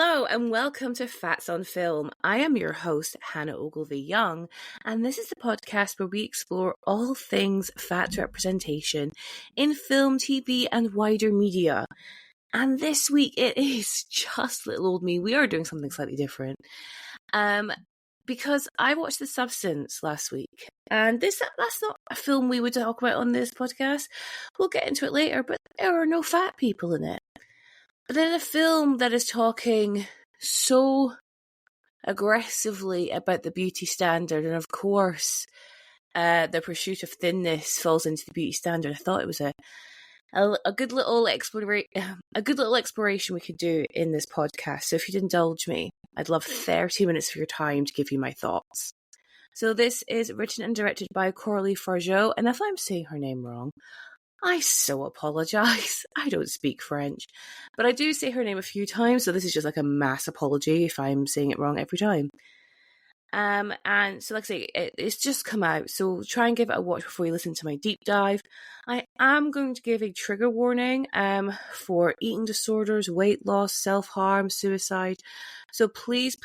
Hello and welcome to Fats on Film. I am your host, Hannah Ogilvie-Young, and this is the podcast where we explore all things fat representation in film, TV, and wider media. And this week it is just little old me. We are doing something slightly different. Because I watched The Substance last week, and that's not a film we would talk about on this podcast. We'll get into it later, but there are no fat people in it. But in a film that is talking so aggressively about the beauty standard, and of course, the pursuit of thinness falls into the beauty standard, I thought it was a good little exploration we could do in this podcast. So if you'd indulge me, I'd love 30 minutes of your time to give you my thoughts. So this is written and directed by Coralie Fargeat, and if I'm saying her name wrong, I so apologise. I don't speak French, but I do say her name a few times, so this is just like a mass apology if I'm saying it wrong every time. And so like I say, it's just come out, so try and give it a watch before you listen to my deep dive. I am going to give a trigger warning for eating disorders, weight loss, self-harm, suicide. So please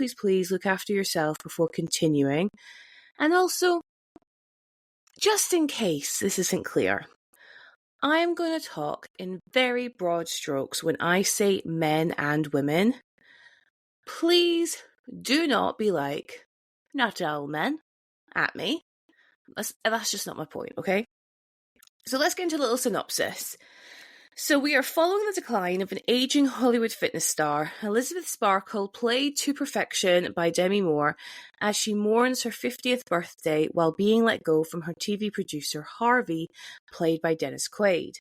look after yourself before continuing. And also, just in case this isn't clear, I'm going to talk in very broad strokes when I say men and women. Please do not be like, not all men, at me. That's just not my point, okay? So let's get into a little synopsis. So we are following the decline of an aging Hollywood fitness star, Elisabeth Sparkle, played to perfection by Demi Moore, as she mourns her 50th birthday while being let go from her TV producer Harvey, played by Dennis Quaid.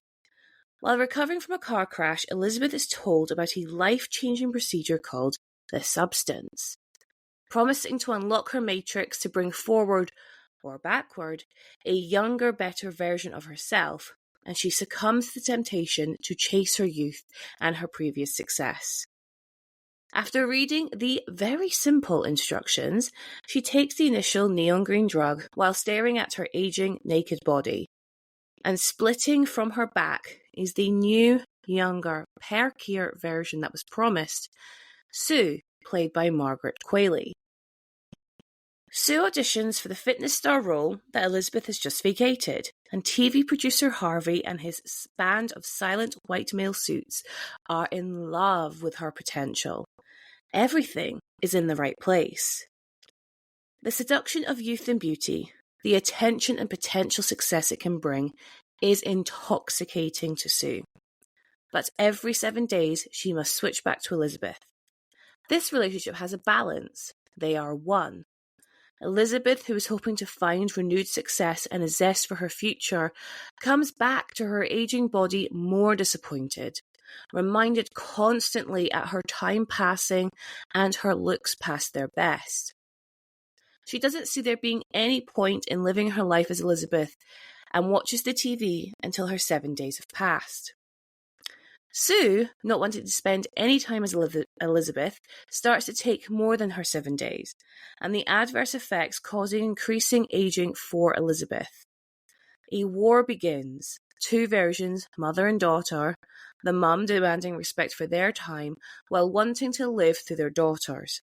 While recovering from a car crash, Elisabeth is told about a life-changing procedure called the Substance, promising to unlock her matrix to bring forward, or backward, a younger, better version of herself, and she succumbs to the temptation to chase her youth and her previous success. After reading the very simple instructions, she takes the initial neon green drug while staring at her aging, naked body. And splitting from her back is the new, younger, perkier version that was promised, Sue, played by Margaret Qualley. Sue auditions for the fitness star role that Elisabeth has just vacated, and TV producer Harvey and his band of silent white male suits are in love with her potential. Everything is in the right place. The seduction of youth and beauty, the attention and potential success it can bring, is intoxicating to Sue. But every 7 days, she must switch back to Elisabeth. This relationship has a balance. They are one. Elisabeth, who is hoping to find renewed success and a zest for her future, comes back to her aging body more disappointed, reminded constantly at her time passing and her looks past their best. She doesn't see there being any point in living her life as Elisabeth and watches the TV until her 7 days have passed. Sue, not wanting to spend any time as Elisabeth, starts to take more than her 7 days, and the adverse effects causing increasing aging for Elisabeth. A war begins. Two versions, mother and daughter, the mum demanding respect for their time while wanting to live through their daughters.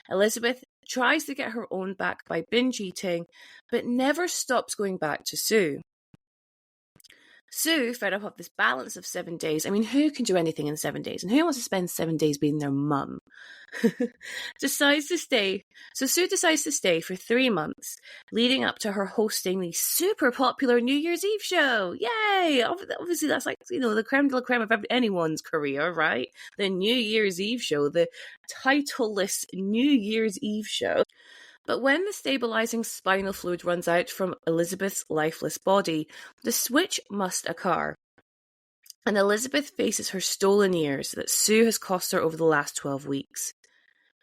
Elisabeth tries to get her own back by binge eating, but never stops going back to Sue. Sue, fed up of this balance of 7 days, I mean, who can do anything in 7 days? And who wants to spend 7 days being their mum? decides to stay. So Sue decides to stay for 3 months, leading up to her hosting the super popular New Year's Eve show. Yay! Obviously, that's like, the creme de la creme of anyone's career, right? The New Year's Eve show, the titleless New Year's Eve show. But when the stabilizing spinal fluid runs out from Elisabeth's lifeless body, the switch must occur. And Elisabeth faces her stolen years that Sue has cost her over the last 12 weeks.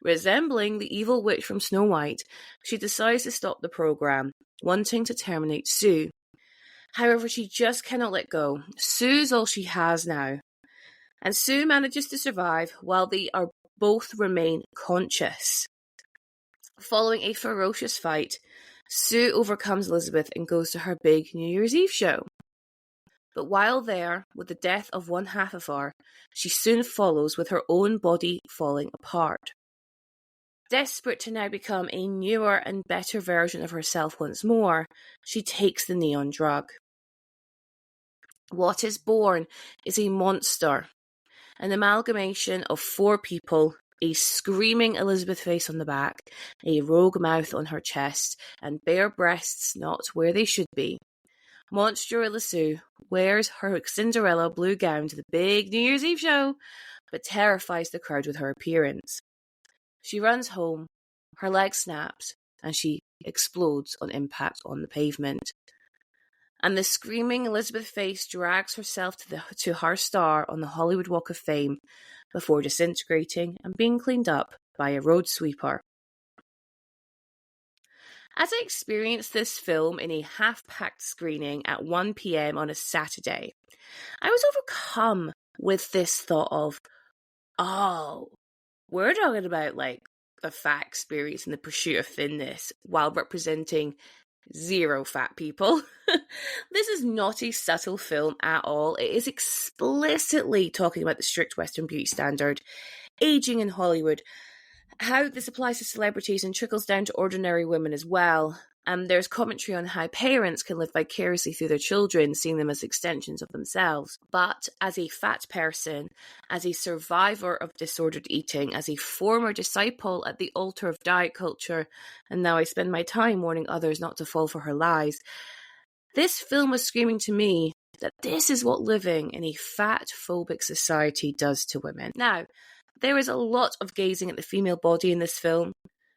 Resembling the evil witch from Snow White, she decides to stop the program, wanting to terminate Sue. However, she just cannot let go. Sue's all she has now. And Sue manages to survive while they are both remain conscious. Following a ferocious fight, Sue overcomes Elisabeth and goes to her big New Year's Eve show. But while there, with the death of one half of her, she soon follows with her own body falling apart. Desperate to now become a newer and better version of herself once more, she takes the neon drug. What is born is a monster, an amalgamation of 4 people, a screaming Elisabeth face on the back, a rogue mouth on her chest, and bare breasts not where they should be. Monster Ilisu wears her Cinderella blue gown to the big New Year's Eve show, but terrifies the crowd with her appearance. She runs home, her leg snaps, and she explodes on impact on the pavement. And the screaming Elisabeth face drags herself to her star on the Hollywood Walk of Fame before disintegrating and being cleaned up by a road sweeper. As I experienced this film in a half-packed screening at 1 p.m. on a Saturday, I was overcome with this thought of, oh, we're talking about like the fat experience and the pursuit of thinness while representing 0 fat people. This is not a subtle film at all. It is explicitly talking about the strict Western beauty standard, aging in Hollywood, how this applies to celebrities and trickles down to ordinary women as well. There's commentary on how parents can live vicariously through their children, seeing them as extensions of themselves. But as a fat person, as a survivor of disordered eating, as a former disciple at the altar of diet culture, and now I spend my time warning others not to fall for her lies, this film was screaming to me that this is what living in a fatphobic society does to women. Now, there is a lot of gazing at the female body in this film.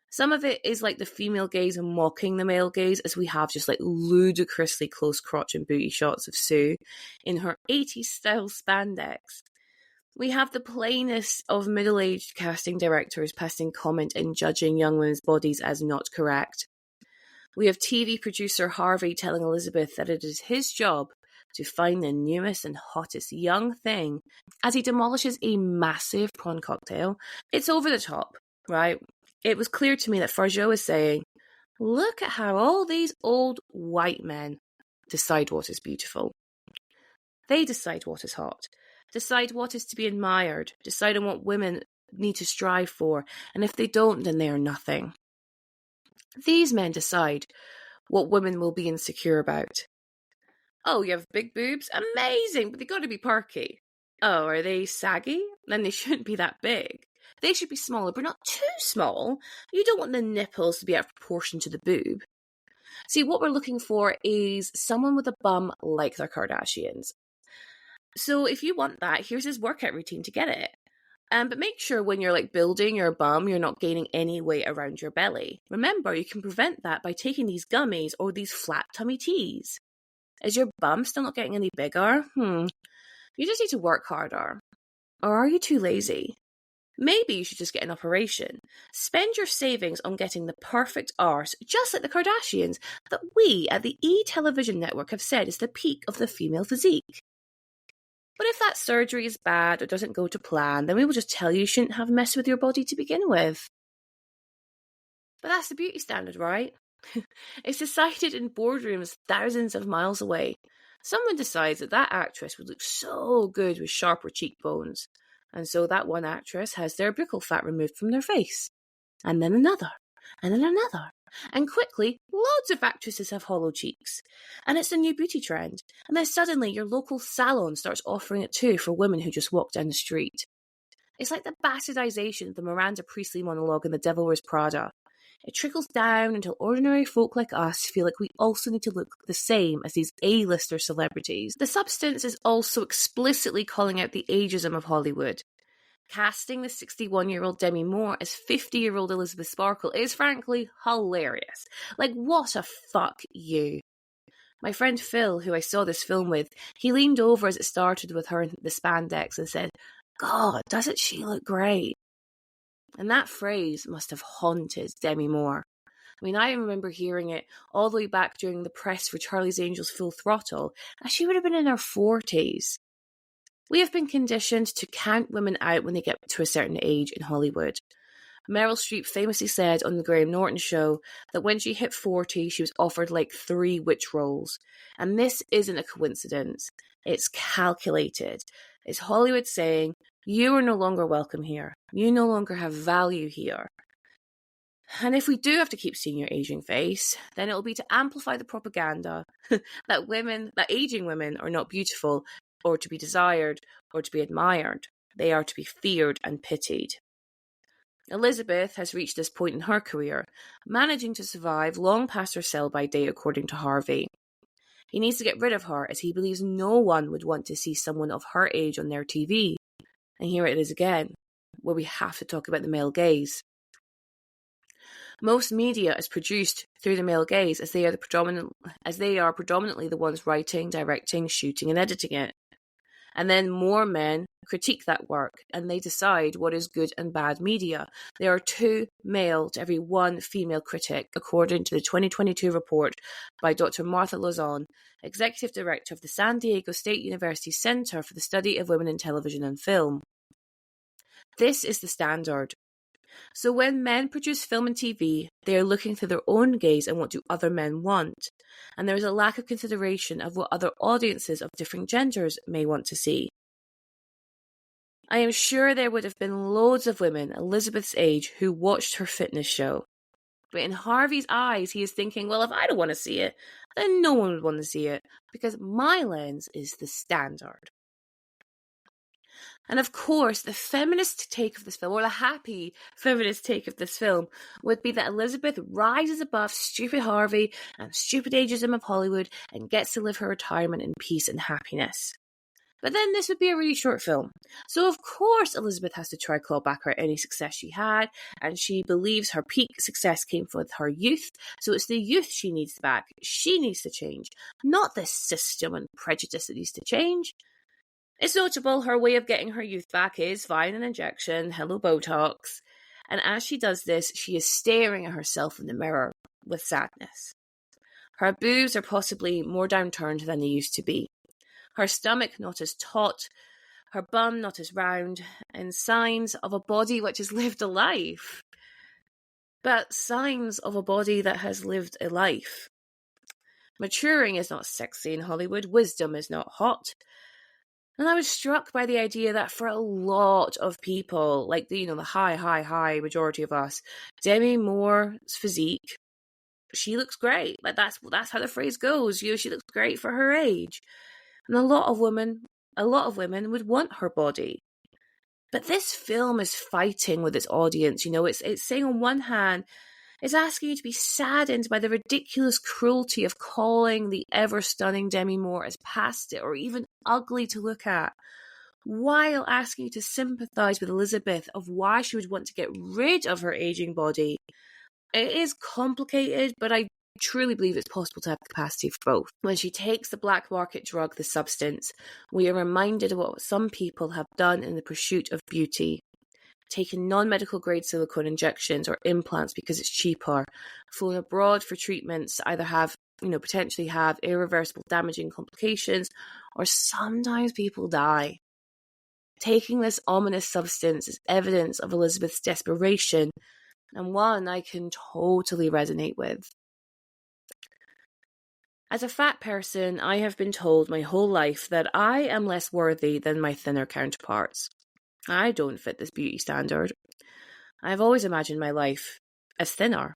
Some of it is like the female gaze and mocking the male gaze, as we have just like ludicrously close crotch and booty shots of Sue in her 80s style spandex. We have the plainest of middle-aged casting directors passing comment and judging young women's bodies as not correct. We have TV producer Harvey telling Elisabeth that it is his job to find the newest and hottest young thing as he demolishes a massive prawn cocktail. It's over the top, right? It was clear to me that Fargeat is saying, look at how all these old white men decide what is beautiful. They decide what is hot, decide what is to be admired, decide on what women need to strive for, and if they don't, then they are nothing. These men decide what women will be insecure about. Oh, you have big boobs? Amazing, but they got to be perky. Oh, are they saggy? Then they shouldn't be that big. They should be smaller, but not too small. You don't want the nipples to be out of proportion to the boob. See, what we're looking for is someone with a bum like the Kardashians. So if you want that, here's his workout routine to get it. But make sure when you're like building your bum, you're not gaining any weight around your belly. Remember, you can prevent that by taking these gummies or these flat tummy teas. Is your bum still not getting any bigger? You just need to work harder. Or are you too lazy? Maybe you should just get an operation. Spend your savings on getting the perfect arse, just like the Kardashians, that we at the E! Television Network have said is the peak of the female physique. But if that surgery is bad or doesn't go to plan, then we will just tell you shouldn't have messed with your body to begin with. But that's the beauty standard, right? It's decided in boardrooms thousands of miles away. Someone decides that that actress would look so good with sharper cheekbones. And so that one actress has their buccal fat removed from their face. And then another. And then another. And quickly, loads of actresses have hollow cheeks. And it's a new beauty trend. And then suddenly your local salon starts offering it too for women who just walk down the street. It's like the bastardization of the Miranda Priestley monologue in The Devil Wears Prada. It trickles down until ordinary folk like us feel like we also need to look the same as these A-lister celebrities. The substance is also explicitly calling out the ageism of Hollywood. Casting the 61-year-old Demi Moore as 50-year-old Elisabeth Sparkle is frankly hilarious. Like, what a fuck you. My friend Phil, who I saw this film with, he leaned over as it started with her in the spandex and said, God, doesn't she look great? And that phrase must have haunted Demi Moore. I mean, I remember hearing it all the way back during the press for Charlie's Angels Full Throttle, and she would have been in her 40s. We have been conditioned to count women out when they get to a certain age in Hollywood. Meryl Streep famously said on the Graham Norton show that when she hit 40, she was offered like 3 witch roles. And this isn't a coincidence. It's calculated. It's Hollywood saying, you are no longer welcome here. You no longer have value here. And if we do have to keep seeing your aging face, then it will be to amplify the propaganda that aging women are not beautiful or to be desired or to be admired. They are to be feared and pitied. Elisabeth has reached this point in her career, managing to survive long past her sell-by date according to Harvey. He needs to get rid of her as he believes no one would want to see someone of her age on their TV. And here it is again, where we have to talk about the male gaze. Most media is produced through the male gaze as they are predominantly the ones writing, directing, shooting and editing it. And then more men critique that work and they decide what is good and bad media. There are 2 male to every 1 female critic, according to the 2022 report by Dr. Martha Lozon, Executive Director of the San Diego State University Center for the Study of Women in Television and Film. This is the standard. So when men produce film and TV, they are looking through their own gaze and what do other men want. And there is a lack of consideration of what other audiences of different genders may want to see. I am sure there would have been loads of women Elisabeth's age who watched her fitness show. But in Harvey's eyes, he is thinking, well, if I don't want to see it, then no one would want to see it, because my lens is the standard. And of course, the feminist take of this film, or the happy feminist take of this film, would be that Elisabeth rises above stupid Harvey and stupid ageism of Hollywood and gets to live her retirement in peace and happiness. But then this would be a really short film. So of course Elisabeth has to try claw back her any success she had, and she believes her peak success came with her youth, so it's the youth she needs back. She needs to change, not the system and prejudice that needs to change. It's notable her way of getting her youth back is via an injection, hello Botox, and as she does this, she is staring at herself in the mirror with sadness. Her boobs are possibly more downturned than they used to be. Her stomach not as taut, her bum not as round, and signs of a body which has lived a life. But signs of a body that has lived a life. Maturing is not sexy in Hollywood, wisdom is not hot. And I was struck by the idea that for a lot of people, like the high majority of us, Demi Moore's physique, she looks great. Like that's how the phrase goes. She looks great for her age. And a lot of women would want her body. But this film is fighting with its audience. It's saying on one hand, it's asking you to be saddened by the ridiculous cruelty of calling the ever-stunning Demi Moore as past it or even ugly to look at, while asking you to sympathise with Elisabeth of why she would want to get rid of her ageing body. It is complicated, but I truly believe it's possible to have capacity for both. When she takes the black market drug, the substance, we are reminded of what some people have done in the pursuit of beauty. Taken non-medical grade silicone injections or implants because it's cheaper, flown abroad for treatments that either potentially have irreversible damaging complications, or sometimes people die. Taking this ominous substance is evidence of Elisabeth's desperation, and one I can totally resonate with. As a fat person, I have been told my whole life that I am less worthy than my thinner counterparts. I don't fit this beauty standard. I have always imagined my life as thinner.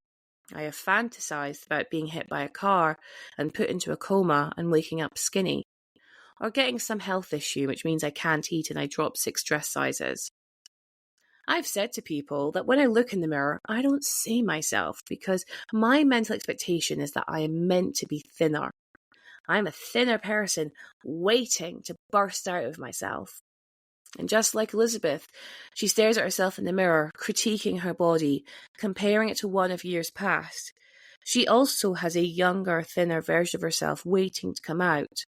I have fantasized about being hit by a car and put into a coma and waking up skinny, or getting some health issue which means I can't eat and I drop 6 dress sizes. I've said to people that when I look in the mirror, I don't see myself because my mental expectation is that I am meant to be thinner. I'm a thinner person waiting to burst out of myself. And just like Elisabeth, she stares at herself in the mirror, critiquing her body, comparing it to one of years past. She also has a younger, thinner version of herself waiting to come out.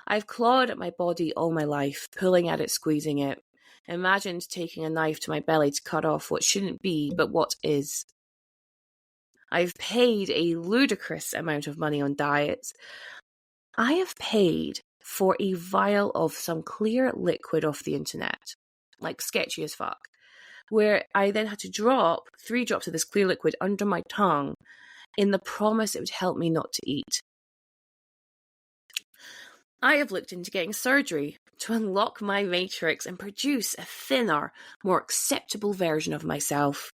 I've clawed at my body all my life, pulling at it, squeezing it. Imagined taking a knife to my belly to cut off what shouldn't be, but what is. I've paid a ludicrous amount of money on diets. I have paid for a vial of some clear liquid off the internet, like sketchy as fuck. where I then had to drop 3 drops of this clear liquid under my tongue in the promise it would help me not to eat. I have looked into getting surgery to unlock my matrix and produce a thinner, more acceptable version of myself.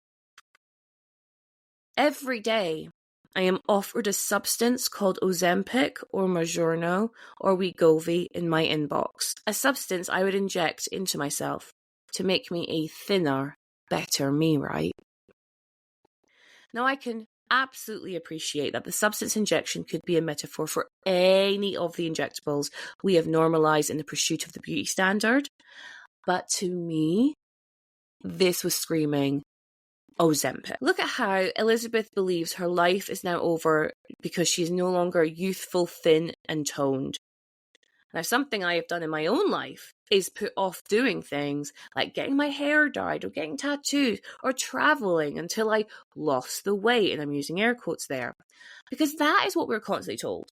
Every day, I am offered a substance called Ozempic or Mounjaro or Wegovy in my inbox. A substance I would inject into myself to make me a thinner, better me, right? Now, I can absolutely appreciate that the substance injection could be a metaphor for any of the injectables we have normalised in the pursuit of the beauty standard. But to me, this was screaming Ozempic. Look at how Elisabeth believes her life is now over because she is no longer youthful, thin and toned. Now, something I have done in my own life is put off doing things like getting my hair dyed or getting tattoos or travelling until I lost the weight, and I'm using air quotes there, because that is what we're constantly told.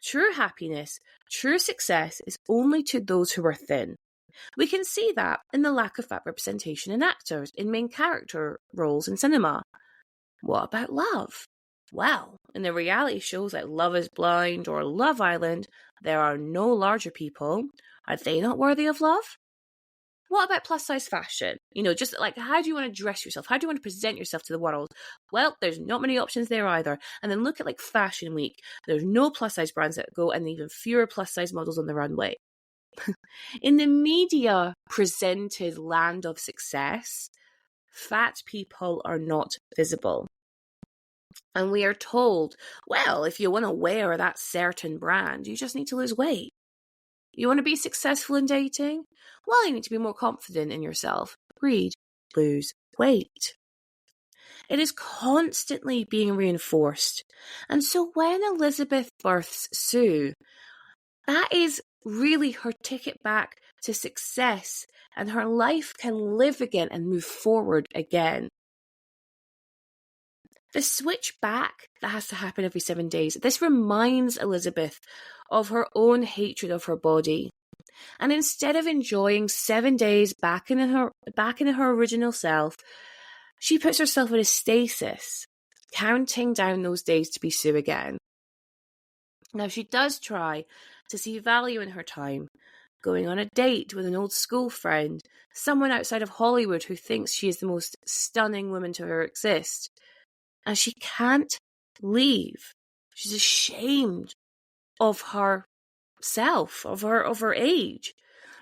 True happiness, true success is only to those who are thin. We can see that in the lack of fat representation in actors, in main character roles in cinema. What about love? Well, in the reality shows like Love is Blind or Love Island, there are no larger people. Are they not worthy of love? What about plus size fashion? Just like, how do you want to dress yourself? How do you want to present yourself to the world? Well, there's not many options there either. And then look at like Fashion Week. There's no plus size brands that go and even fewer plus size models on the runway. In the media presented land of success, fat people are not visible. And we are told, well, if you want to wear that certain brand, you just need to lose weight. You want to be successful in dating? Well, you need to be more confident in yourself. Read, lose weight. It is constantly being reinforced. And so when Elisabeth births Sue, that is really her ticket back to success, and her life can live again and move forward again. The switch back that has to happen every 7 days, this reminds Elisabeth of her own hatred of her body. And instead of enjoying 7 days back in her original self, she puts herself in a stasis, counting down those days to be Sue again. Now, she does try to see value in her time, going on a date with an old school friend, someone outside of Hollywood who thinks she is the most stunning woman to ever exist. And she can't leave. She's ashamed of herself, of her age.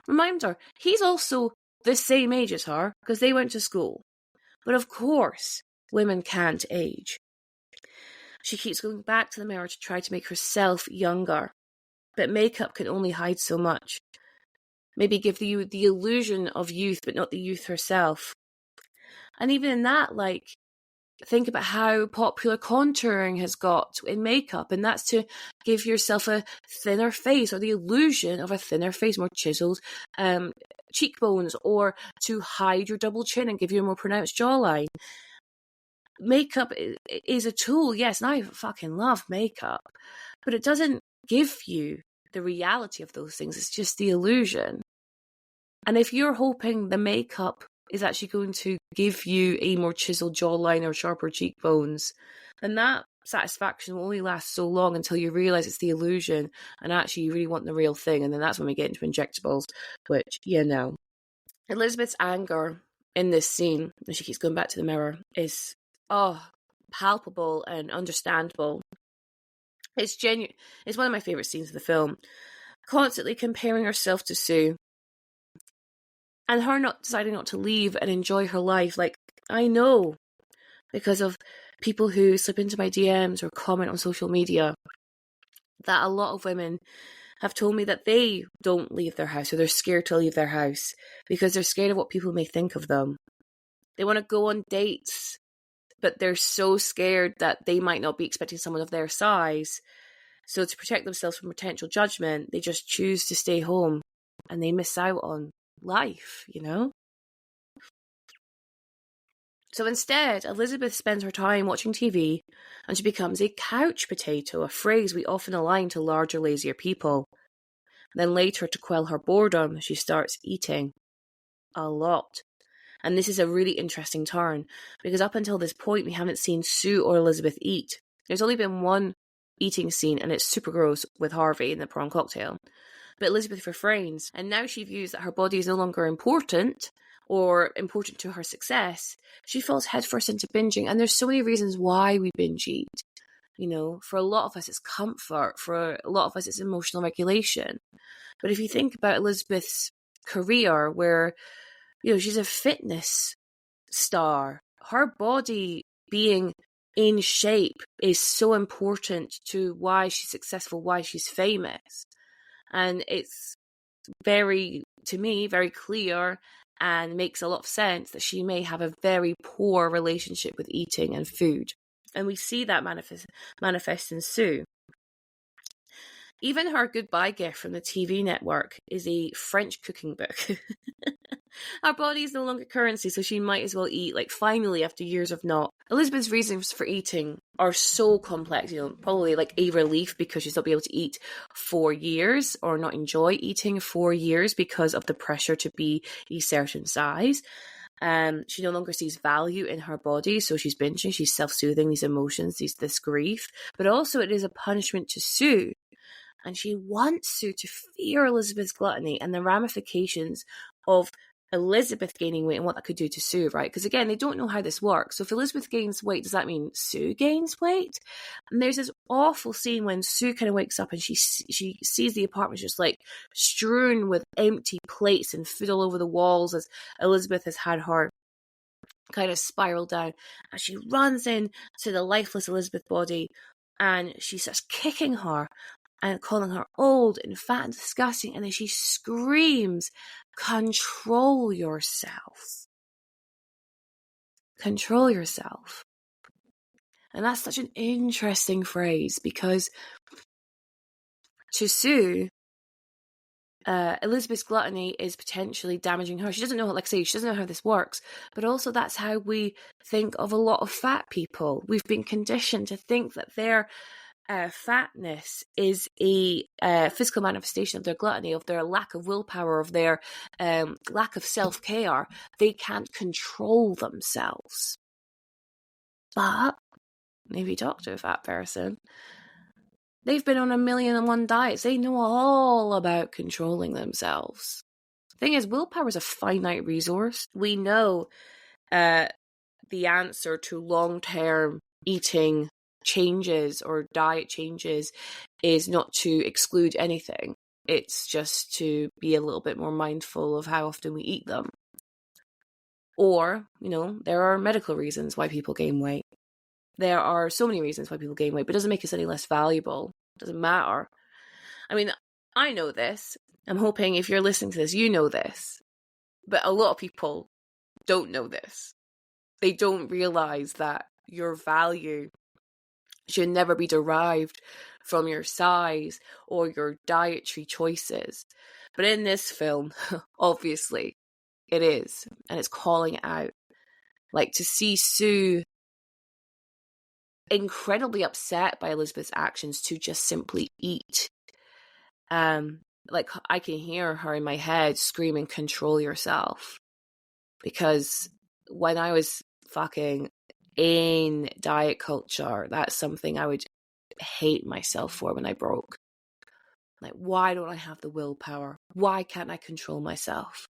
Remind her, he's also the same age as her because they went to school. But of course, women can't age. She keeps going back to the mirror to try to make herself younger. But makeup can only hide so much. Maybe give you the illusion of youth, but not the youth herself. And even in that, think about how popular contouring has got in makeup, and that's to give yourself a thinner face or the illusion of a thinner face, more chiseled cheekbones, or to hide your double chin and give you a more pronounced jawline. Makeup is a tool, yes, and I fucking love makeup, but it doesn't give you the reality of those things. It's just the illusion. And if you're hoping the makeup is actually going to give you a more chiseled jawline or sharper cheekbones, then that satisfaction will only last so long until you realise it's the illusion and actually you really want the real thing. And then that's when we get into injectables, which, Elisabeth's anger in this scene, when she keeps going back to the mirror, is palpable and understandable. It's genuine. It's one of my favourite scenes of the film. Constantly comparing herself to Sue, and her not deciding not to leave and enjoy her life. I know, because of people who slip into my DMs or comment on social media, that a lot of women have told me that they don't leave their house, or they're scared to leave their house because they're scared of what people may think of them. They want to go on dates, but they're so scared that they might not be expecting someone of their size. So to protect themselves from potential judgment, they just choose to stay home and they miss out on life, So instead, Elisabeth spends her time watching TV and she becomes a couch potato, a phrase we often align to larger, lazier people. Then later, to quell her boredom, she starts eating a lot. And this is a really interesting turn, because up until this point, we haven't seen Sue or Elisabeth eat. There's only been one eating scene, and it's super gross with Harvey in the prawn cocktail. But Elisabeth refrains, and now she views that her body is no longer important, or important to her success. She falls headfirst into binging, and there's so many reasons why we binge eat. You know, for a lot of us, it's comfort. For a lot of us, it's emotional regulation. But if you think about Elisabeth's career, where, you know, she's a fitness star, her body being in shape is so important to why she's successful, why she's famous. And it's very, to me, very clear and makes a lot of sense that she may have a very poor relationship with eating and food. And we see that manifest in Sue. Even her goodbye gift from the TV network is a French cooking book. Our body is no longer currency, so she might as well eat, like, finally, after years of not. Elisabeth's reasons for eating are so complex, you know, probably like a relief because she's not be able to eat for years, or not enjoy eating for years because of the pressure to be a certain size. She no longer sees value in her body, so she's binging, she's self-soothing these emotions, this grief. But also it is a punishment to Sue. And she wants Sue to fear Elisabeth's gluttony and the ramifications of Elisabeth gaining weight and what that could do to Sue, right? Because again, they don't know how this works. So if Elisabeth gains weight, does that mean Sue gains weight? And there's this awful scene when Sue kind of wakes up and she sees the apartment just like strewn with empty plates and food all over the walls, as Elisabeth has had her kind of spiral down. And she runs in to the lifeless Elisabeth body and she starts kicking her and calling her old and fat and disgusting. And then she screams, "Control yourself. Control yourself." And that's such an interesting phrase, because to Sue, Elisabeth's gluttony is potentially damaging her. She doesn't know, like I say, she doesn't know how this works. But also that's how we think of a lot of fat people. We've been conditioned to think that their fatness is a physical manifestation of their gluttony, of their lack of willpower, of their lack of self-care. They can't control themselves. But if you talk to a fat person, they've been on 1,000,001 diets. They know all about controlling themselves. The thing is, willpower is a finite resource. We know the answer to long-term eating changes or diet changes is not to exclude anything. It's just to be a little bit more mindful of how often we eat them. Or, you know, there are medical reasons why people gain weight. There are so many reasons why people gain weight, but it doesn't make us any less valuable. It doesn't matter. I mean, I know this. I'm hoping if you're listening to this, you know this. But a lot of people don't know this. They don't realize that your value should never be derived from your size or your dietary choices. But in this film, obviously, it is. And it's calling it out. Like, to see Sue incredibly upset by Elisabeth's actions to just simply eat. Like, I can hear her in my head screaming, "Control yourself." Because when I was fucking in diet culture, that's something I would hate myself for when I broke. Like, why don't I have the willpower? Why can't I control myself?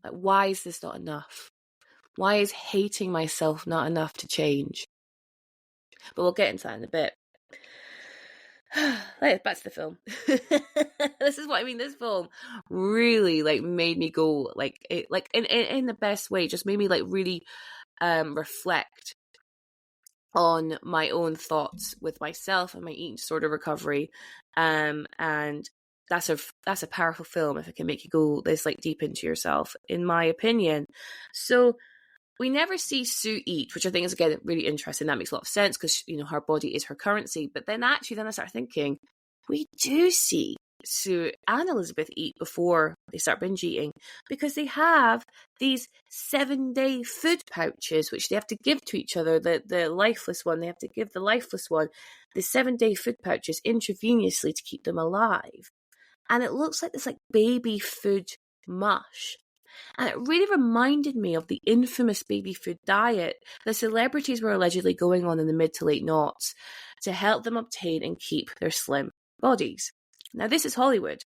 Like, why is this not enough? Why is hating myself not enough to change? But we'll get into that in a bit. Back to the film. This is what I mean. This film really made me go in the best way. Just made me really reflect on my own thoughts with myself and my eating disorder recovery. And that's a powerful film if it can make you go this deep into yourself, in my opinion. So we never see Sue eat, which I think is, again, really interesting. That makes a lot of sense because, her body is her currency. But then I started thinking, we do see Sue and Elisabeth eat before they start binge eating, because they have these 7-day food pouches, which they have to give to each other. The lifeless one, they have to give the lifeless one the 7-day food pouches intravenously to keep them alive. And it looks like this baby food mush. And it really reminded me of the infamous baby food diet the celebrities were allegedly going on in the mid to late noughts to help them obtain and keep their slim bodies. Now, this is Hollywood,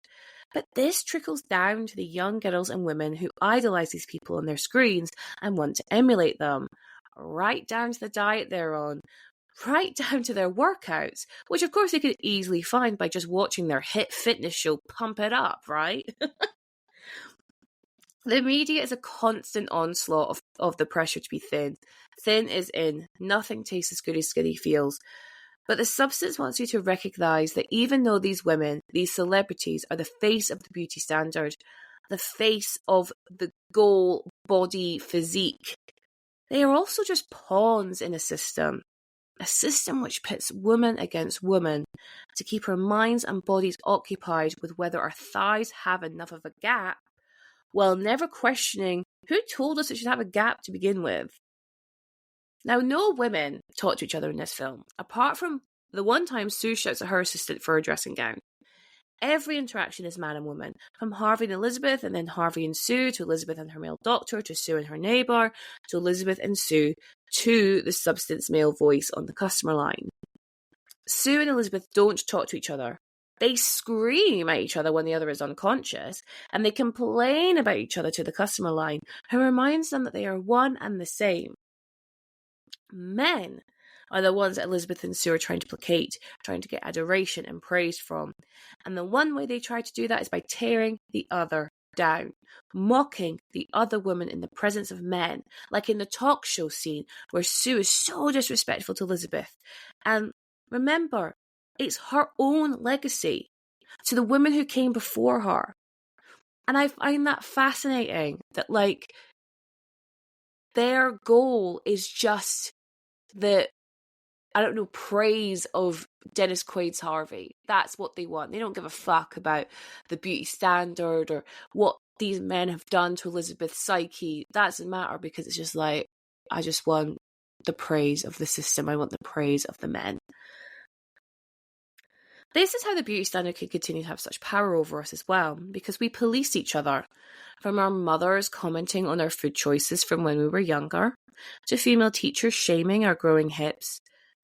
but this trickles down to the young girls and women who idolise these people on their screens and want to emulate them, right down to the diet they're on, right down to their workouts, which of course they could easily find by just watching their hit fitness show Pump It Up, right? The media is a constant onslaught of the pressure to be thin. Thin is in. Nothing tastes as good as skinny feels. But the substance wants you to recognise that even though these women, these celebrities, are the face of the beauty standard, the face of the goal body physique, they are also just pawns in a system which pits woman against woman to keep our minds and bodies occupied with whether our thighs have enough of a gap, while never questioning who told us it should have a gap to begin with. Now, no women talk to each other in this film, apart from the one time Sue shouts at her assistant for a dressing gown. Every interaction is man and woman, from Harvey and Elisabeth, and then Harvey and Sue, to Elisabeth and her male doctor, to Sue and her neighbour, to Elisabeth and Sue, to the substance male voice on the customer line. Sue and Elisabeth don't talk to each other. They scream at each other when the other is unconscious, and they complain about each other to the customer line, who reminds them that they are one and the same. Men are the ones that Elisabeth and Sue are trying to placate, trying to get adoration and praise from. And the one way they try to do that is by tearing the other down, mocking the other woman in the presence of men, like in the talk show scene where Sue is so disrespectful to Elisabeth. And remember, it's her own legacy to the women who came before her. And I find that fascinating, that like their goal is just the, I don't know, praise of Dennis Quaid's Harvey. That's what they want. They don't give a fuck about the beauty standard or what these men have done to Elisabeth's psyche. That doesn't matter, because it's just like, I just want the praise of the system. I want the praise of the men. This is how the beauty standard can continue to have such power over us as well, because we police each other. From our mothers commenting on our food choices from when we were younger, to female teachers shaming our growing hips,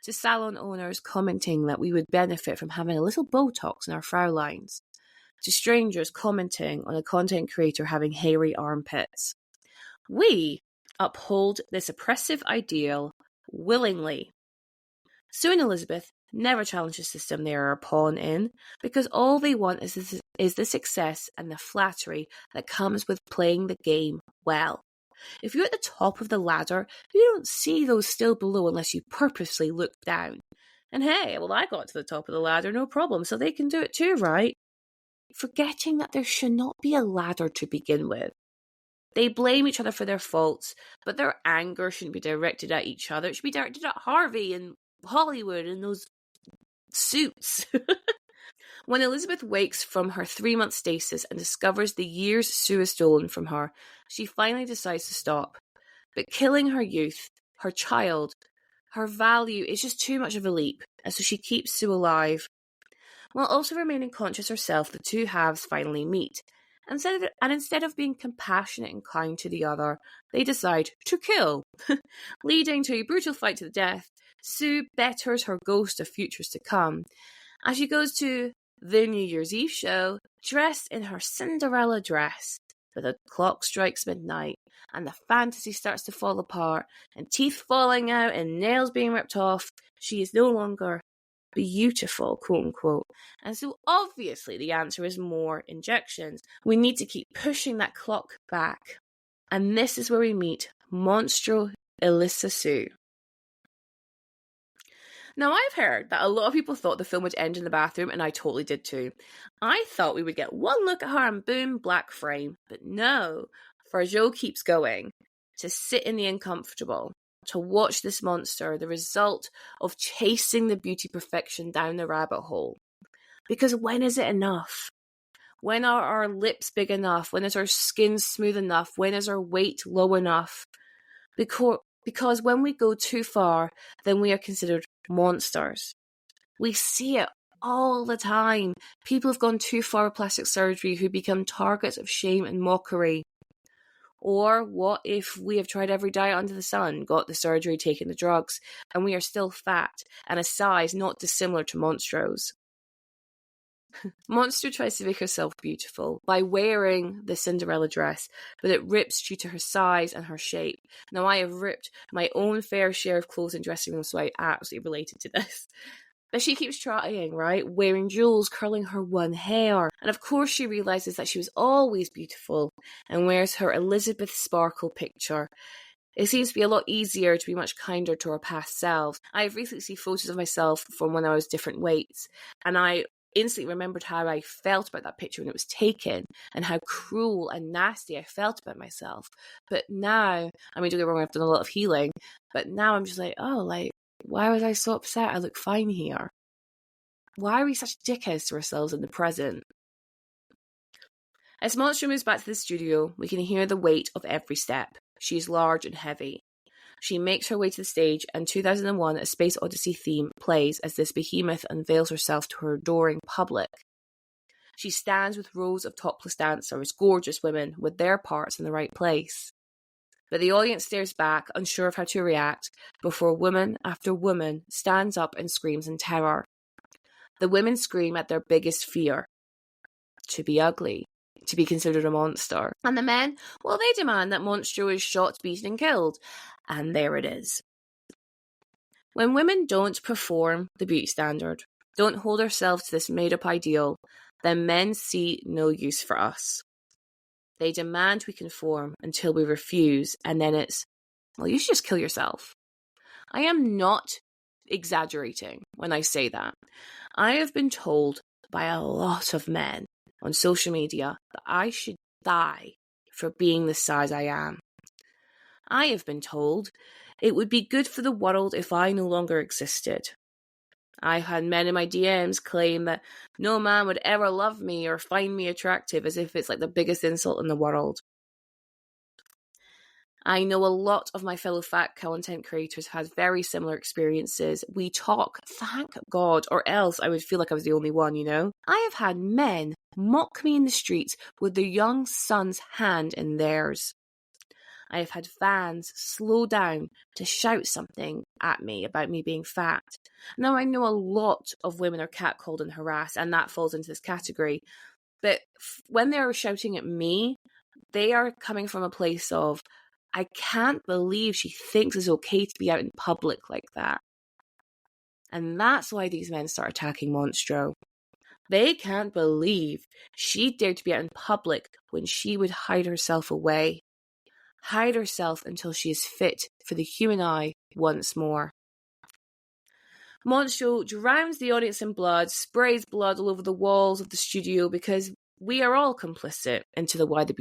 to salon owners commenting that we would benefit from having a little Botox in our frown lines, to strangers commenting on a content creator having hairy armpits. We uphold this oppressive ideal willingly. Sue and Elisabeth never challenge the system they are a pawn in, because all they want is the success and the flattery that comes with playing the game well. If you're at the top of the ladder, you don't see those still below unless you purposely look down. And hey, well, I got to the top of the ladder, no problem, so they can do it too, right? Forgetting that there should not be a ladder to begin with. They blame each other for their faults, but their anger shouldn't be directed at each other. It should be directed at Harvey and Hollywood and those suits. When Elisabeth wakes from her 3-month stasis and discovers the years Sue has stolen from her, she finally decides to stop. But killing her youth, her child, her value is just too much of a leap, and so she keeps Sue alive. While also remaining conscious herself, the two halves finally meet. Instead of being compassionate and kind to the other, they decide to kill, leading to a brutal fight to the death. Sue betters her ghost of futures to come as she goes to the New Year's Eve show dressed in her Cinderella dress. But the clock strikes midnight and the fantasy starts to fall apart, and teeth falling out and nails being ripped off. She is no longer beautiful, quote unquote. And so obviously the answer is more injections. We need to keep pushing that clock back. And this is where we meet Monstro Elissa Sue. Now, I've heard that a lot of people thought the film would end in the bathroom, and I totally did too. I thought we would get one look at her and boom, black frame. But no, Fargeat keeps going to sit in the uncomfortable, to watch this monster, the result of chasing the beauty perfection down the rabbit hole. Because when is it enough? When are our lips big enough? When is our skin smooth enough? When is our weight low enough? Because when we go too far, then we are considered monsters. We see it all the time. People have gone too far with plastic surgery who become targets of shame and mockery. Or what if we have tried every diet under the sun, got the surgery, taken the drugs, and we are still fat and a size not dissimilar to Monstro's? Monster tries to make herself beautiful by wearing the Cinderella dress, but it rips due to her size and her shape. Now, I have ripped my own fair share of clothes in dressing rooms, so I absolutely related to this. But she keeps trying, right? Wearing jewels, curling her one hair. And of course she realises that she was always beautiful and wears her Elisabeth Sparkle picture. It seems to be a lot easier to be much kinder to her past selves. I have recently seen photos of myself from when I was different weights, and I instantly remembered how I felt about that picture when it was taken and how cruel and nasty I felt about myself. But now, I mean, don't get me wrong, I've done a lot of healing, but now I'm just like, oh, like, why was I so upset? I look fine here. Why are we such dickheads to ourselves in the present? As Monster moves back to the studio, we can hear the weight of every step. She is large and heavy. She makes her way to the stage, and 2001 A Space Odyssey theme plays as this behemoth unveils herself to her adoring public. She stands with rows of topless dancers, gorgeous women, with their parts in the right place. But the audience stares back, unsure of how to react, before woman after woman stands up and screams in terror. The women scream at their biggest fear: to be ugly, to be considered a monster. And the men, well, they demand that Monstro is shot, beaten and killed. And there it is. When women don't perform the beauty standard, don't hold ourselves to this made-up ideal, then men see no use for us. They demand we conform until we refuse, and then it's, well, you should just kill yourself. I am not exaggerating when I say that. I have been told by a lot of men on social media that I should die for being the size I am. I have been told it would be good for the world if I no longer existed. I've had men in my DMs claim that no man would ever love me or find me attractive, as if it's like the biggest insult in the world. I know a lot of my fellow fat content creators have had very similar experiences. We talk, thank God, or else I would feel like I was the only one, you know? I have had men mock me in the streets with their young son's hand in theirs. I have had fans slow down to shout something at me about me being fat. Now, I know a lot of women are catcalled and harassed, and that falls into this category. But when they're shouting at me, they are coming from a place of, I can't believe she thinks it's okay to be out in public like that. And that's why these men start attacking Monstro. They can't believe she dared to be out in public when she would hide herself away. Hide herself until she is fit for the human eye once more. Monstro drowns the audience in blood, sprays blood all over the walls of the studio, because we are all complicit into why the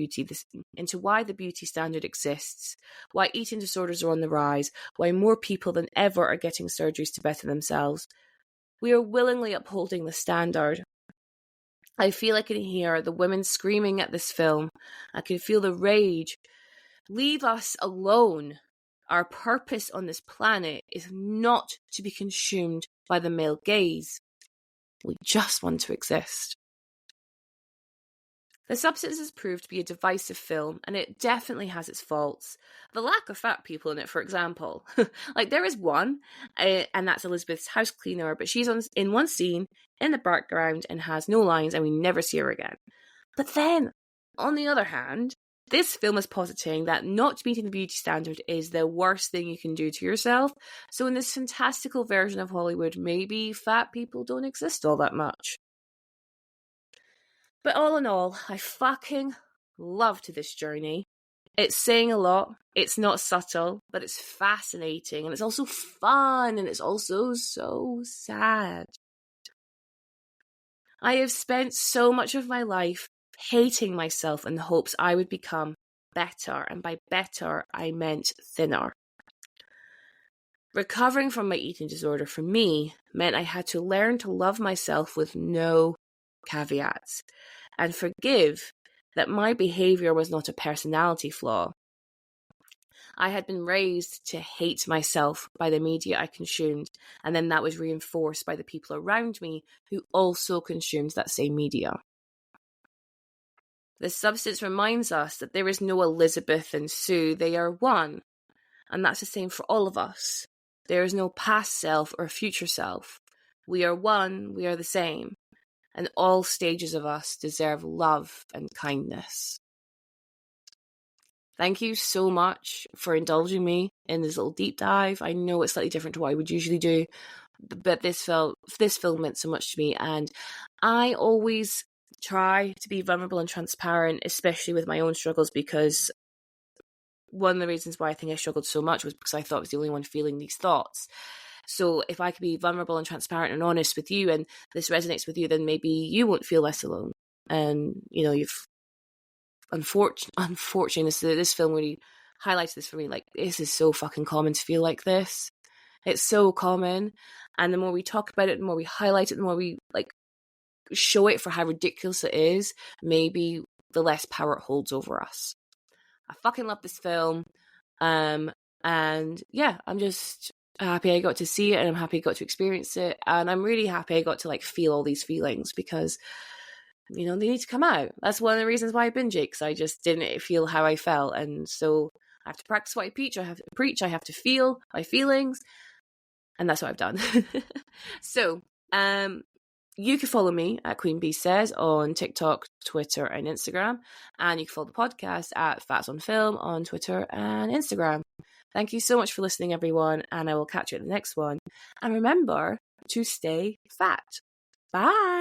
beauty standard exists, why eating disorders are on the rise, why more people than ever are getting surgeries to better themselves. We are willingly upholding the standard. I feel I can hear the women screaming at this film. I can feel the rage. Leave us alone. Our purpose on this planet is not to be consumed by the male gaze. We just want to exist. The Substance has proved to be a divisive film, and it definitely has its faults. The lack of fat people in it, for example. Like, there is one, and that's Elisabeth's house cleaner, but she's in one scene, in the background, and has no lines, and we never see her again. But then, on the other hand, this film is positing that not meeting the beauty standard is the worst thing you can do to yourself. So in this fantastical version of Hollywood, maybe fat people don't exist all that much. But all in all, I fucking loved this journey. It's saying a lot. It's not subtle, but it's fascinating. And it's also fun. And it's also so sad. I have spent so much of my life hating myself in the hopes I would become better. And by better, I meant thinner. Recovering from my eating disorder for me meant I had to learn to love myself with no caveats and forgive that my behaviour was not a personality flaw. I had been raised to hate myself by the media I consumed, and then that was reinforced by the people around me who also consumed that same media. This substance reminds us that there is no Elisabeth and Sue, they are one. And that's the same for all of us. There is no past self or future self. We are one, we are the same. And all stages of us deserve love and kindness. Thank you so much for indulging me in this little deep dive. I know it's slightly different to what I would usually do, but this film meant so much to me, and I always try to be vulnerable and transparent, especially with my own struggles, because one of the reasons why I think I struggled so much was because I thought I was the only one feeling these thoughts. So if I could be vulnerable and transparent and honest with you, and this resonates with you, then maybe you won't feel less alone. And you've unfortunately, this film really highlights this for me. Like, this is so fucking common to feel like this. It's so common, and the more we talk about it, the more we highlight it, the more we show it for how ridiculous it is, maybe the less power it holds over us. I fucking love this film, and yeah, I'm just happy I got to see it, and I'm happy I got to experience it, and I'm really happy I got to feel all these feelings, because they need to come out. That's one of the reasons why I binge it, because I just didn't feel how I felt, and so I have to practice what I preach. I have to feel my feelings, and that's what I've done. So, you can follow me at Queen Bee Says on TikTok, Twitter, and Instagram, and you can follow the podcast at Fats on Film on Twitter and Instagram. Thank you so much for listening, everyone, and I will catch you at the next one. And remember to stay fat. Bye.